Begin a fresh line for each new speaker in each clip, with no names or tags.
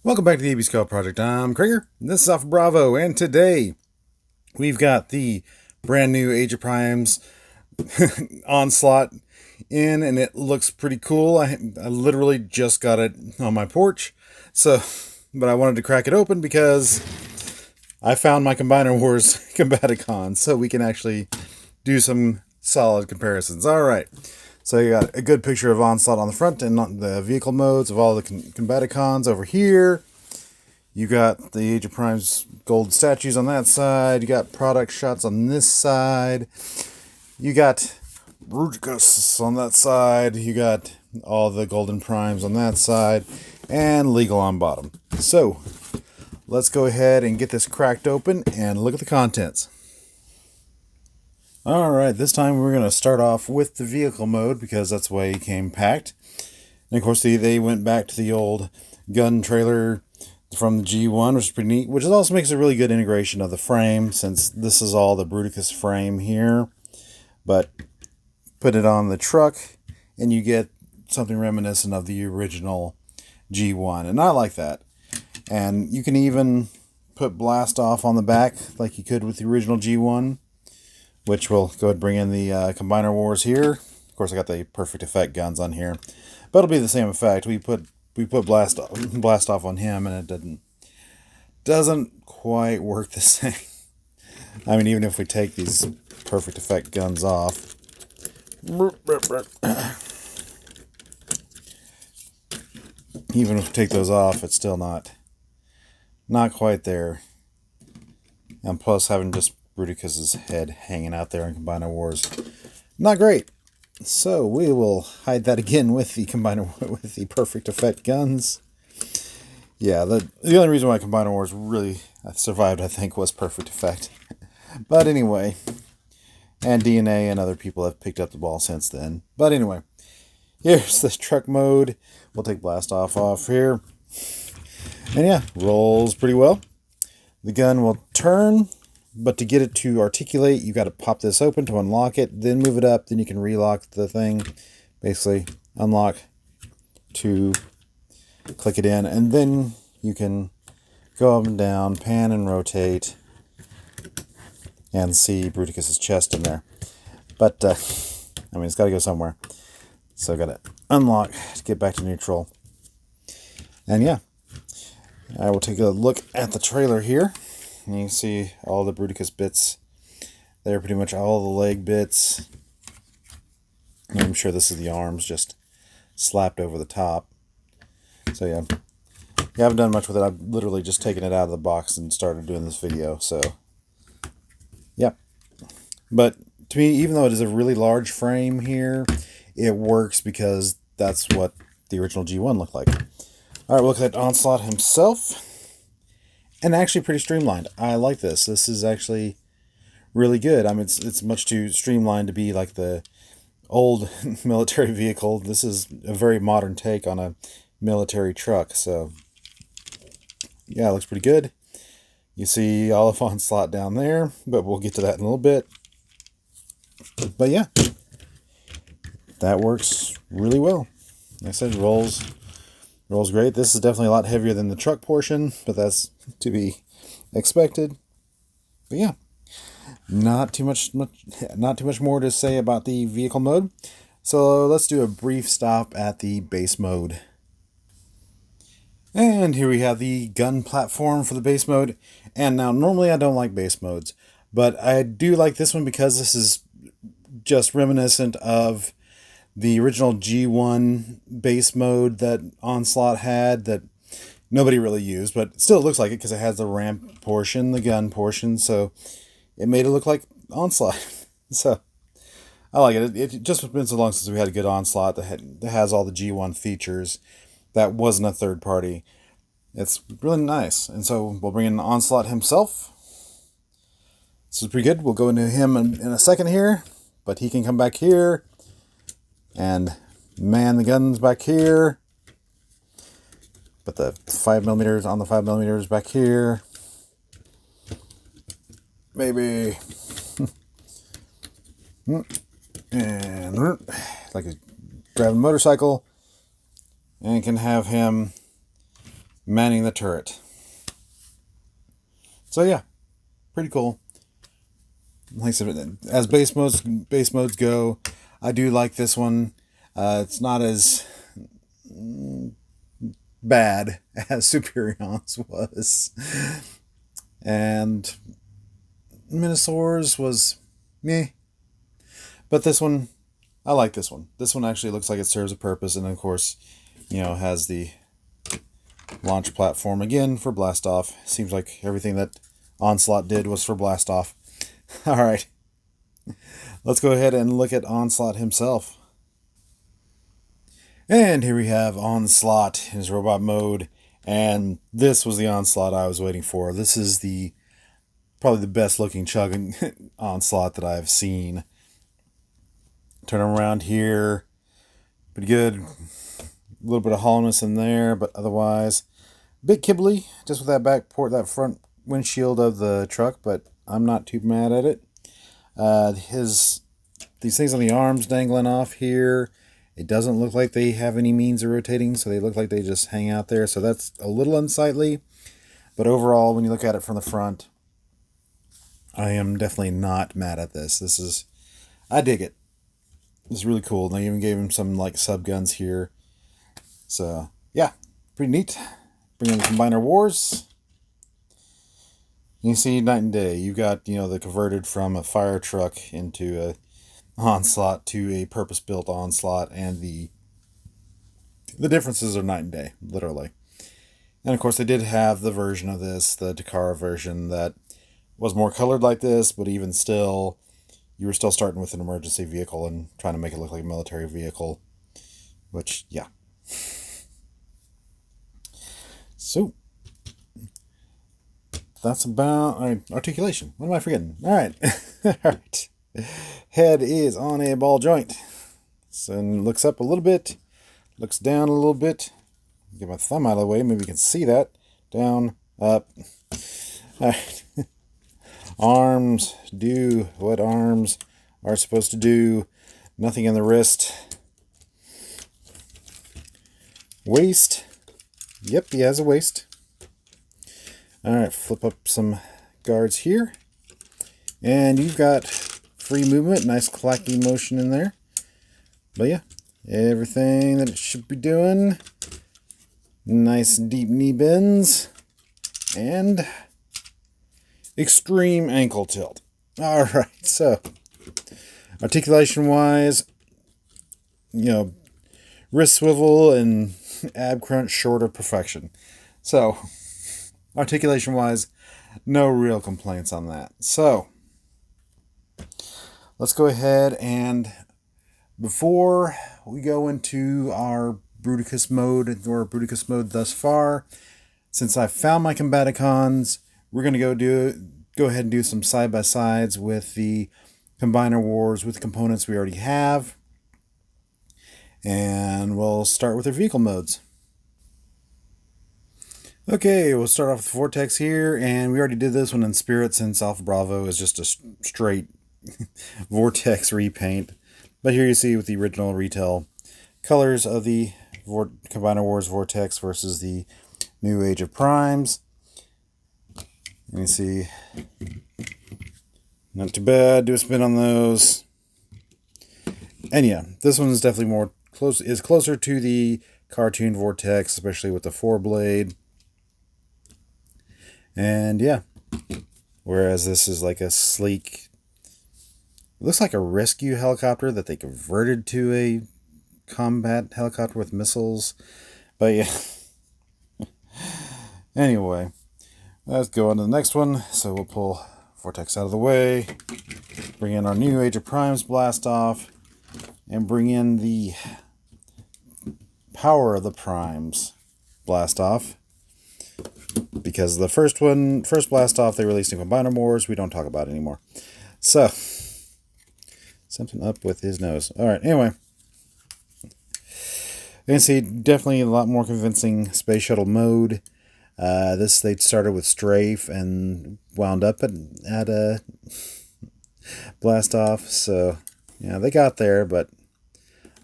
Welcome back to the AB Scout Project. I'm Krieger. This is Alpha Bravo, and today we've got the brand new Age of Primes Onslaught in, and it looks pretty cool. I literally just got it on my porch, but I wanted to crack it open because I found my Combiner Wars Combaticons, so we can actually do some solid comparisons. All right. So you got a good picture of Onslaught on the front and the vehicle modes of all the Combaticons over here. You got the Age of Primes gold statues on that side. You got product shots on this side. You got Bruticus on that side. You got all the golden primes on that side. And legal on bottom. So, let's go ahead and get this cracked open and look at the contents. Alright, this time we're going to start off with the vehicle mode because that's the way it came packed. And of course they went back to the old gun trailer from the G1, which is pretty neat, which also makes a really good integration of the frame since this is all the Bruticus frame here. But put it on the truck and you get something reminiscent of the original G1, and I like that. And you can even put blast off on the back like you could with the original G1. Which will go ahead and bring in the Combiner Wars here. Of course, I got the perfect effect guns on here, but it'll be the same effect. We put blast off on him, and it doesn't quite work the same. I mean, even if we take these perfect effect guns off, even if we take those off, it's still not quite there. And plus, having just Bruticus's head hanging out there in Combiner Wars, not great. So we will hide that again with the with the perfect effect guns. Yeah, the only reason why Combiner Wars really survived, I think, was perfect effect. But anyway, and DNA and other people have picked up the ball since then. But anyway, here's this truck mode. We'll take blast off here, and yeah, rolls pretty well. The gun will turn. But to get it to articulate, you got to pop this open to unlock it, then move it up, then you can relock the thing. Basically, unlock to click it in, and then you can go up and down, pan and rotate, and see Bruticus's chest in there. But, I mean, it's got to go somewhere. So, got to unlock to get back to neutral. And yeah, I will take a look at the trailer here. And you can see all the Bruticus bits. They're pretty much all the leg bits. And I'm sure this is the arms just slapped over the top. So yeah, I haven't done much with it. I've literally just taken it out of the box and started doing this video. So yeah, but to me, even though it is a really large frame here, it works because that's what the original G1 looked like. All right, we'll look at Onslaught himself. And actually pretty streamlined. I like this. This is actually really good. I mean, it's much too streamlined to be like the old military vehicle. This is a very modern take on a military truck. So, yeah, it looks pretty good. You see all of Onslaught down there, but we'll get to that in a little bit. But yeah, that works really well. Like I said, rolls great. This is definitely a lot heavier than the truck portion, but that's to be expected. But yeah, not too much more to say about the vehicle mode. So let's do a brief stop at the base mode. And here we have the gun platform for the base mode. And now normally I don't like base modes, but I do like this one because this is just reminiscent of the original G1 base mode that Onslaught had that nobody really used, but still it looks like it because it has the ramp portion, the gun portion, so it made it look like Onslaught. So I like it. It just been so long since we had a good Onslaught that has all the G1 features that wasn't a third party. It's really nice. And so we'll bring in Onslaught himself. This is pretty good. We'll go into him in a second here, but he can come back here and man the guns back here. Put the 5mm on the 5mm back here. Maybe. And like a driving motorcycle. And can have him manning the turret. So yeah, pretty cool. Like I said, as base modes go, I do like this one. It's not as bad as Superion's was, and Minosaur's was meh. But this one, I like this one. This one actually looks like it serves a purpose, and of course, has the launch platform again for blast off. Seems like everything that Onslaught did was for blast off. All right, let's go ahead and look at Onslaught himself. And here we have Onslaught in his robot mode, and this was the Onslaught I was waiting for. This is probably the best looking chugging Onslaught that I've seen. Turn him around here, pretty good. A little bit of hollowness in there, but otherwise, a bit kibbly, just with that front windshield of the truck, but I'm not too mad at it. These things on the arms dangling off here, it doesn't look like they have any means of rotating, so they look like they just hang out there, so that's a little unsightly. But overall, when you look at it from the front, I am definitely not mad at this. I dig it. It's really cool. They even gave him some like sub guns here. So yeah, pretty neat. Bring in the Combiner Wars. You see night and day. You got, the converted from a fire truck into a Onslaught to a purpose-built Onslaught, and the differences are night and day, literally. And of course, they did have the version of this, the Takara version, that was more colored like this, but even still, you were still starting with an emergency vehicle and trying to make it look like a military vehicle. Which, yeah. So, that's about articulation. What am I forgetting? All right. All right. Head is on a ball joint. So, looks up a little bit. Looks down a little bit. Get my thumb out of the way. Maybe you can see that. Down, up. All right. Arms do what arms are supposed to do. Nothing in the wrist. Waist. Yep, he has a waist. All right, flip up some guards here. And you've got free movement, nice clacky motion in there. But yeah, everything that it should be doing. Nice deep knee bends. And extreme ankle tilt. All right, so articulation-wise, wrist swivel and ab crunch short of perfection. So, articulation-wise, no real complaints on that. So, let's go ahead and, before we go into our Bruticus mode, or Bruticus mode thus far, since I found my Combaticons, we're going to go ahead and do some side-by-sides with the Combiner Wars with the components we already have. And we'll start with their vehicle modes. Okay, we'll start off with Vortex here, and we already did this one in Spirit since Alpha Bravo is just a straight Vortex repaint. But here you see with the original retail colors of the Combiner Wars Vortex versus the New Age of Primes. And you see, not too bad. Do a spin on those. And yeah, this one is definitely closer to the cartoon Vortex, especially with the 4-blade. And yeah, whereas this is like a sleek, it looks like a rescue helicopter that they converted to a combat helicopter with missiles. But yeah. Anyway, let's go on to the next one. So we'll pull Vortex out of the way, bring in our New Age of Primes blast off, and bring in the Power of the Primes blast off. Because the first blast off they released in Combiner Wars, we don't talk about anymore. So, something up with his nose. Alright, anyway. You can see definitely a lot more convincing space shuttle mode. This they started with strafe and wound up at a blast off. So, yeah, they got there, but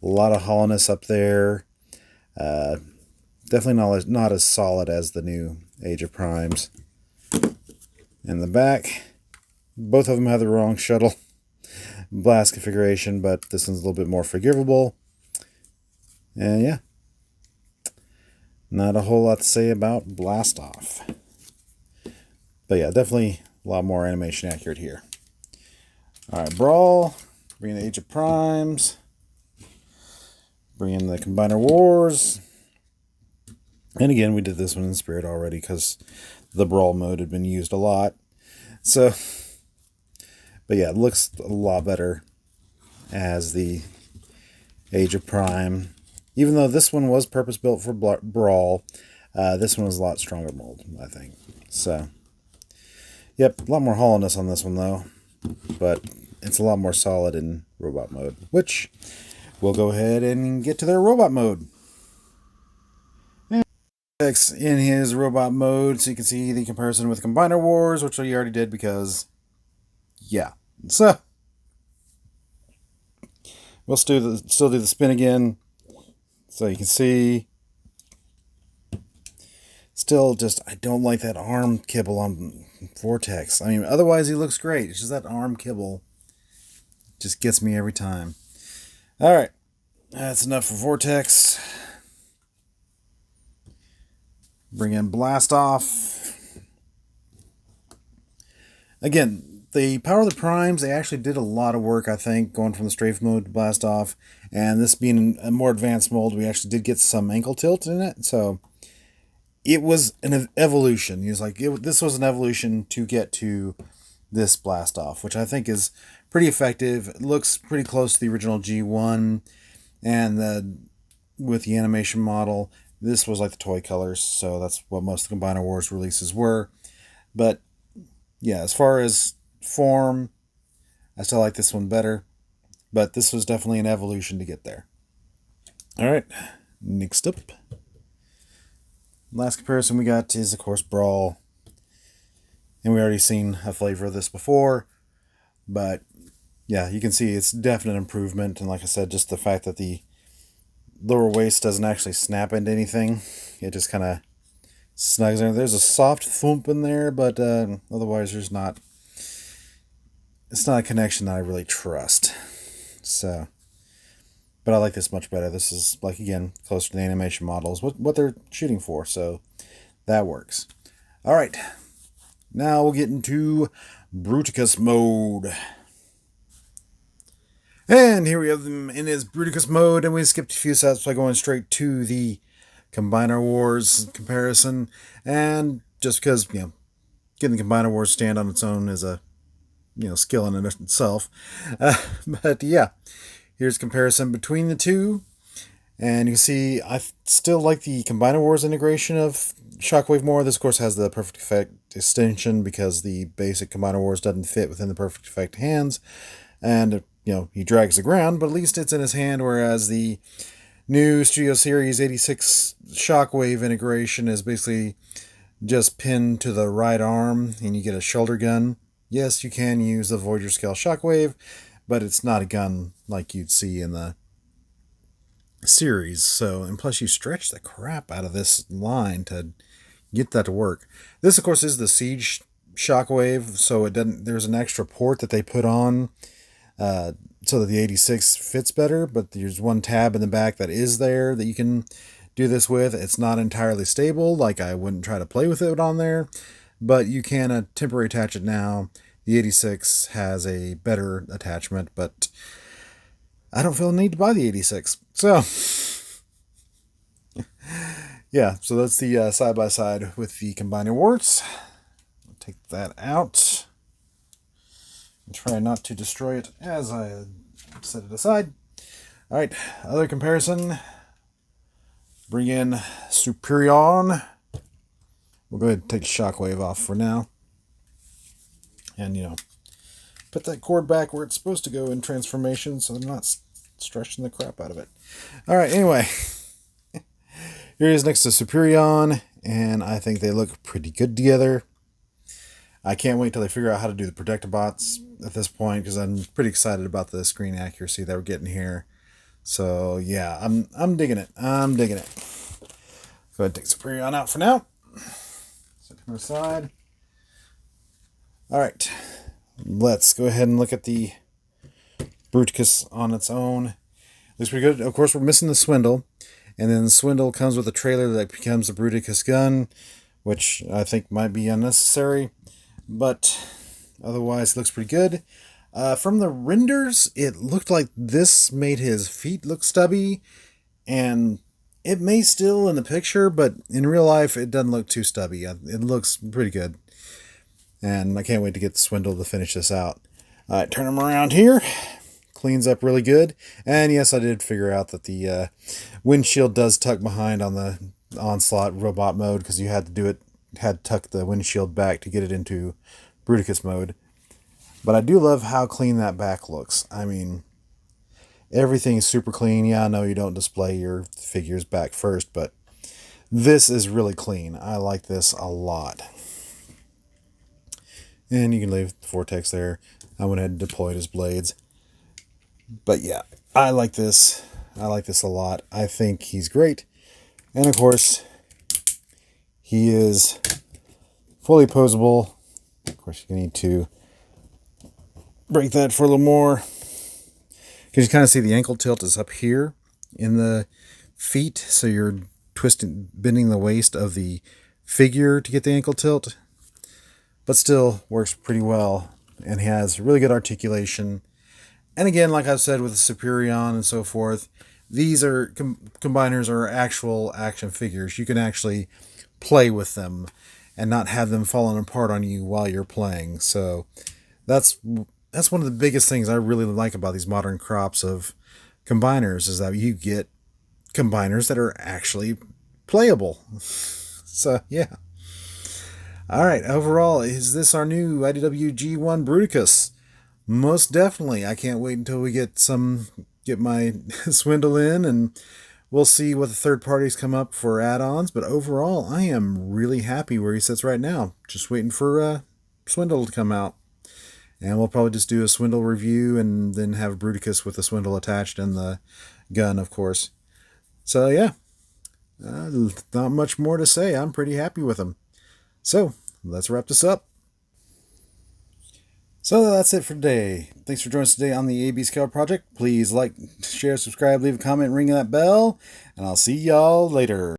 a lot of hollowness up there. Definitely not as solid as the new Age of Primes. In the back, both of them have the wrong shuttle blast configuration, but this one's a little bit more forgivable. And yeah, not a whole lot to say about Blast Off. But yeah, definitely a lot more animation accurate here. Alright, Brawl. Bring in the Age of Primes. Bring in the Combiner Wars. And again, we did this one in Spirit already because the Brawl mode had been used a lot. So, but yeah, it looks a lot better as the Age of Prime. Even though this one was purpose-built for Brawl, this one was a lot stronger mold, I think. So, yep, a lot more hollowness on this one, though. But it's a lot more solid in robot mode, which we'll go ahead and get to their robot mode. In his robot mode, so you can see the comparison with Combiner Wars, which we already did because, yeah. So, we'll still do the spin again. So you can see, still just, I don't like that arm kibble on Vortex. I mean, otherwise he looks great. It's just that arm kibble just gets me every time. Alright, that's enough for Vortex. Bring in Blast Off. Again, the Power of the Primes, they actually did a lot of work, I think, going from the strafe mode to Blast Off. And this being a more advanced mold, we actually did get some ankle tilt in it. So it was an evolution. He was like, this was an evolution to get to this Blast Off, which I think is pretty effective. It looks pretty close to the original G1. And with the animation model, this was like the toy colors, so that's what most of the Combiner Wars releases were. But yeah, as far as form, I still like this one better. But this was definitely an evolution to get there. Alright, next up. Last comparison we got is, of course, Brawl. And we already seen a flavor of this before. But yeah, you can see it's definite improvement. And like I said, just the fact that the lower waist doesn't actually snap into anything. It just kind of snugs in. There's a soft thump in there, but otherwise there's not. It's not a connection that I really trust. So, but I like this much better. This is, like, again, closer to the animation models, what they're shooting for. So that works. All right, now we'll get into Bruticus mode. And here we have them in his Bruticus mode, and we skipped a few steps by going straight to the Combiner Wars comparison. And just because, getting the Combiner Wars stand on its own is a, skill in itself. But yeah, here's comparison between the two. And you can see, I still like the Combiner Wars integration of Shockwave more. This, of course, has the Perfect Effect extension because the basic Combiner Wars doesn't fit within the Perfect Effect hands. And he drags the ground, but at least it's in his hand, whereas the new Studio Series 86 Shockwave integration is basically just pinned to the right arm, and you get a shoulder gun. Yes, you can use the Voyager Scale Shockwave, but it's not a gun like you'd see in the series. So, and plus you stretch the crap out of this line to get that to work. This, of course, is the Siege Shockwave, so it doesn't. There's an extra port that they put on so that the 86 fits better, but there's one tab in the back that is there that you can do this with. It's not entirely stable, like I wouldn't try to play with it on there, but you can temporarily attach it now. The 86 has a better attachment, but I don't feel the need to buy the 86. So, yeah, so that's the side-by-side with the Combiner Wars. I'll take that out. Try not to destroy it as I set it aside. Alright, other comparison. Bring in Superion. We'll go ahead and take Shockwave off for now. And, put that cord back where it's supposed to go in transformation so I'm not stretching the crap out of it. Alright, anyway. Here he is next to Superion, and I think they look pretty good together. I can't wait till they figure out how to do the protector bots at this point, because I'm pretty excited about the screen accuracy that we're getting here. So yeah, I'm digging it. I'm digging it. Of Go ahead and take Superion out for now. Set him aside. Alright, let's go ahead and look at the Bruticus on its own. Looks pretty good. Of course, we're missing the Swindle. And then the Swindle comes with a trailer that becomes the Bruticus gun, which I think might be unnecessary. But otherwise, it looks pretty good. From the renders, it looked like this made his feet look stubby. And it may still in the picture, but in real life, it doesn't look too stubby. It looks pretty good. And I can't wait to get the Swindle to finish this out. Alright, turn him around here. Cleans up really good. And yes, I did figure out that the windshield does tuck behind on the Onslaught robot mode, because you had to do it, had to tuck the windshield back to get it into Bruticus mode. But I do love how clean that back looks. I mean, everything is super clean. Yeah, I know you don't display your figures back first, but this is really clean. I like this a lot. And you can leave the Vortex there. I went ahead and deployed his blades. But yeah, I like this. I like this a lot. I think he's great. And of course, he is fully posable. Of course, you need to break that for a little more. Because you kind of see the ankle tilt is up here in the feet. So you're twisting, bending the waist of the figure to get the ankle tilt. But still works pretty well. And he has really good articulation. And again, like I've said with the Superion and so forth, these are combiners are actual action figures. You can actually play with them and not have them falling apart on you while you're playing. So that's one of the biggest things I really like about these modern crops of combiners, is that you get combiners that are actually playable. So yeah. Alright, overall, is this our new IDW G1 Bruticus? Most definitely. I can't wait until we get my Swindle in, and we'll see what the third parties come up for add-ons. But overall, I am really happy where he sits right now. Just waiting for Swindle to come out. And we'll probably just do a Swindle review and then have Bruticus with the Swindle attached and the gun, of course. So yeah, not much more to say. I'm pretty happy with him. So let's wrap this up. So that's it for today. Thanks for joining us today on the AB Scale Project. Please like, share, subscribe, leave a comment, ring that bell, and I'll see y'all later.